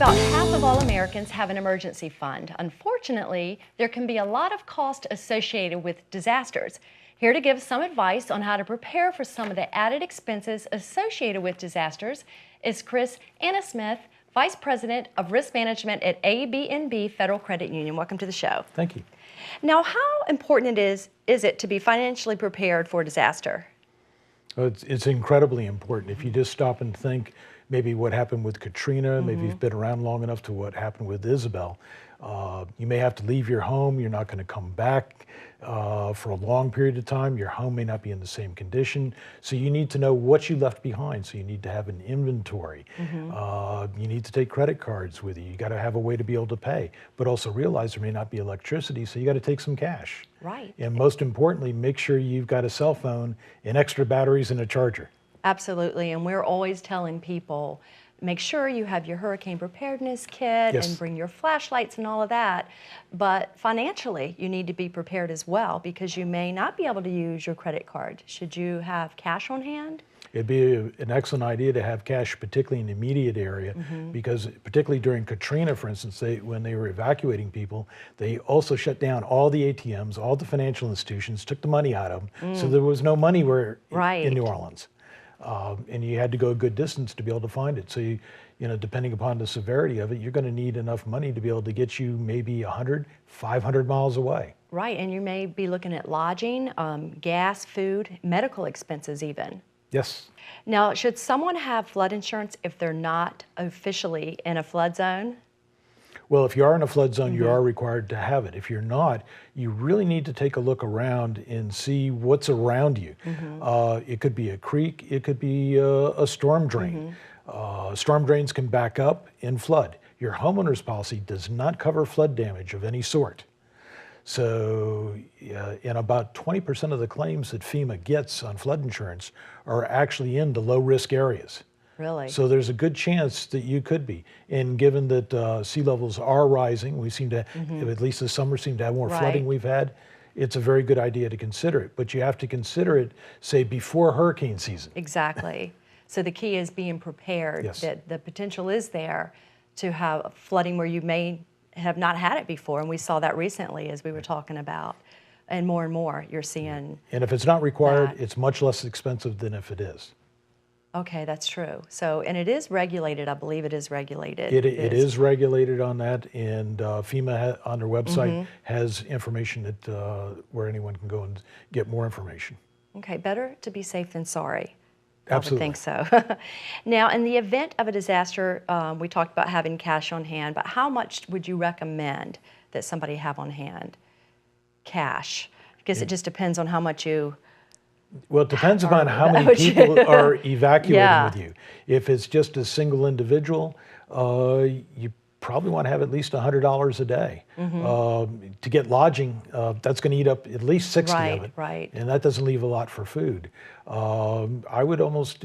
About half of all Americans have an emergency fund. Unfortunately, there can be a lot of cost associated with disasters. Here to give some advice on how to prepare for some of the added expenses associated with disasters is Chris Anuswith, Vice President of Risk Management at ABNB Federal Credit Union. Welcome to the show. Thank you. Now, how important is it to be financially prepared for a disaster? It's incredibly important. If you just stop and think maybe what happened with Katrina, maybe you've been around long enough to what happened with Isabel, you may have to leave your home. You're not going to come back for a long period of time. Your home may not be in the same condition. So you need to know what you left behind. So you need to have an inventory. You need to take credit cards with you. You got to have a way to be able to pay, but also realize there may not be electricity. So you got to take some cash. Right. And most importantly, make sure you've got a cell phone and extra batteries and a charger. Absolutely, and we're always telling people, make sure you have your hurricane preparedness kit and bring your flashlights and all of that. But financially, you need to be prepared as well because you may not be able to use your credit card. Should you have cash on hand? It'd be an excellent idea to have cash, particularly in the immediate area, because particularly during Katrina, for instance, when they were evacuating people, they also shut down all the ATMs, all the financial institutions, took the money out of them. So there was no money in New Orleans. And you had to go a good distance to be able to find it. So, you know, depending upon the severity of it, you're going to need enough money to be able to get you maybe 100, 500 miles away. Right, and you may be looking at lodging, gas, food, medical expenses even. Yes. Now, should someone have flood insurance if they're not officially in a flood zone? Well, if you are in a flood zone, you are required to have it. If you're not, you really need to take a look around and see what's around you. It could be a creek, it could be a storm drain. Storm drains can back up and flood. Your homeowner's policy does not cover flood damage of any sort. So, and about 20% of the claims that FEMA gets on flood insurance are actually in the low-risk areas. Really? So there's a good chance that you could be. And given that sea levels are rising, we seem to, at least this summer, seem to have more flooding we've had, it's a very good idea to consider it. But you have to consider it, say, before hurricane season. Exactly. So the key is being prepared, that the potential is there to have flooding where you may have not had it before. And we saw that recently as we were talking about. And more you're seeing. And if it's not required, it's much less expensive than if it is. Okay, that's true. So, and it is regulated, I believe it is regulated. It is regulated on that, and FEMA on their website has information that where anyone can go and get more information. Okay, better to be safe than sorry. Absolutely. I would think so. Now, in the event of a disaster, we talked about having cash on hand, but how much would you recommend that somebody have on hand? Cash, because it just depends on how much you... Well, it depends upon how many people are evacuating with you. If it's just a single individual, you probably want to have at least $100 a day. To get lodging, that's going to eat up at least 60 of it. Right. And that doesn't leave a lot for food. I would almost,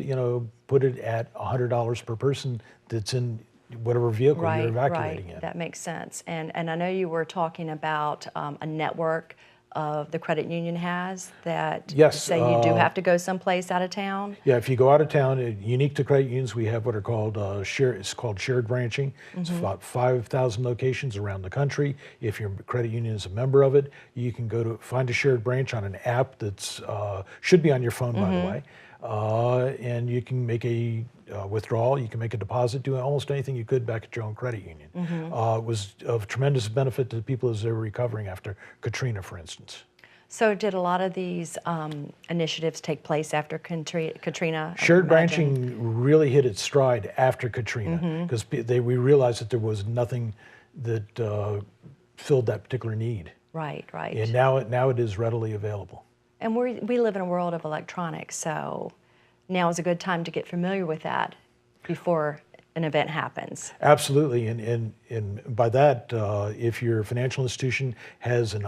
put it at $100 per person that's in whatever vehicle you're evacuating in. That makes sense. And I know you were talking about a network of the credit union has that say you do have to go someplace out of town? Yeah, if you go out of town, unique to credit unions, we have what are called it's called shared branching. It's about 5,000 locations around the country. If your credit union is a member of it, you can go to find a shared branch on an app that's should be on your phone, by the way, and you can make a withdrawal, you can make a deposit, do almost anything you could back at your own credit union. It was of tremendous benefit to the people as they were recovering after Katrina, for instance. So did a lot of these initiatives take place after Katrina? Shared branching really hit its stride after Katrina because we realized that there was nothing that filled that particular need. Right. And now it is readily available. And we live in a world of electronics, so now is a good time to get familiar with that before an event happens. Absolutely, and by that, if your financial institution has an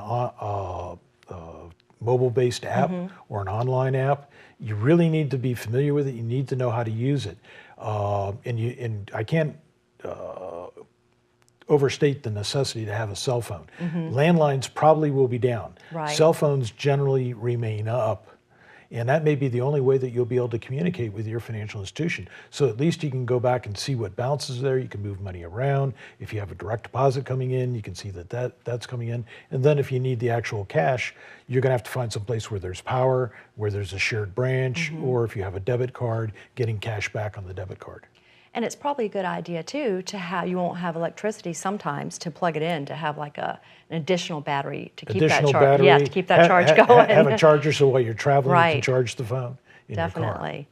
mobile-based app or an online app, you really need to be familiar with it. You need to know how to use it, and I can't overstate the necessity to have a cell phone. Landlines probably will be down. Cell phones generally remain up. And that may be the only way that you'll be able to communicate with your financial institution. So at least you can go back and see what balance is there. You can move money around. If you have a direct deposit coming in, you can see that's coming in. And then if you need the actual cash, you're going to have to find some place where there's power, where there's a shared branch, or if you have a debit card, getting cash back on the debit card. And it's probably a good idea too to have, you won't have electricity sometimes to plug it in, to have like an additional battery to keep that charge. Yeah, to keep that charge going. Have a charger so while you're traveling you can charge the phone in your car. Definitely.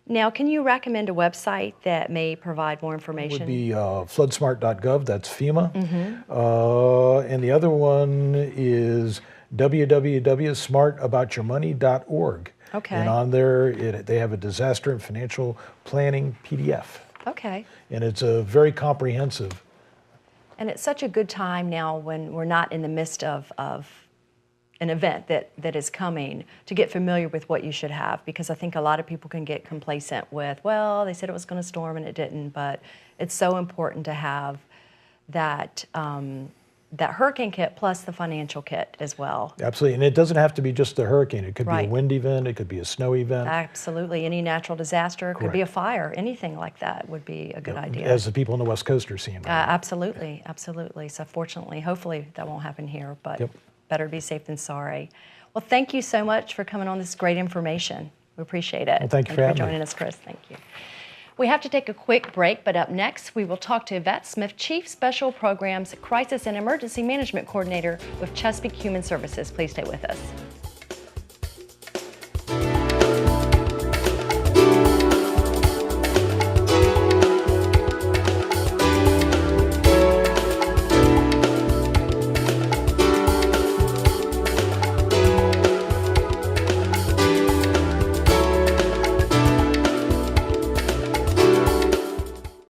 Now, can you recommend a website that may provide more information? It would be floodsmart.gov, that's FEMA. And the other one is www.smartaboutyourmoney.org. Okay. And on there, they have a disaster and financial planning PDF. Okay. And it's a very comprehensive. And it's such a good time now when we're not in the midst of an event that is coming to get familiar with what you should have, because I think a lot of people can get complacent with, well, they said it was going to storm and it didn't, but it's so important to have that that hurricane kit plus the financial kit as well. Absolutely, and it doesn't have to be just a hurricane. It could be a wind event, it could be a snow event. Absolutely, any natural disaster, it could be a fire, anything like that would be a good idea. As the people on the West Coast are seeing right now. Absolutely, absolutely. So fortunately, hopefully that won't happen here, but better to be safe than sorry. Well, thank you so much for coming on this great information. We appreciate it. Well, thank you for having me. joining us, Chris. Thank you. We have to take a quick break, but up next, we will talk to Yvette Smith, Chief Special Programs Crisis and Emergency Management Coordinator with Chesapeake Human Services. Please stay with us.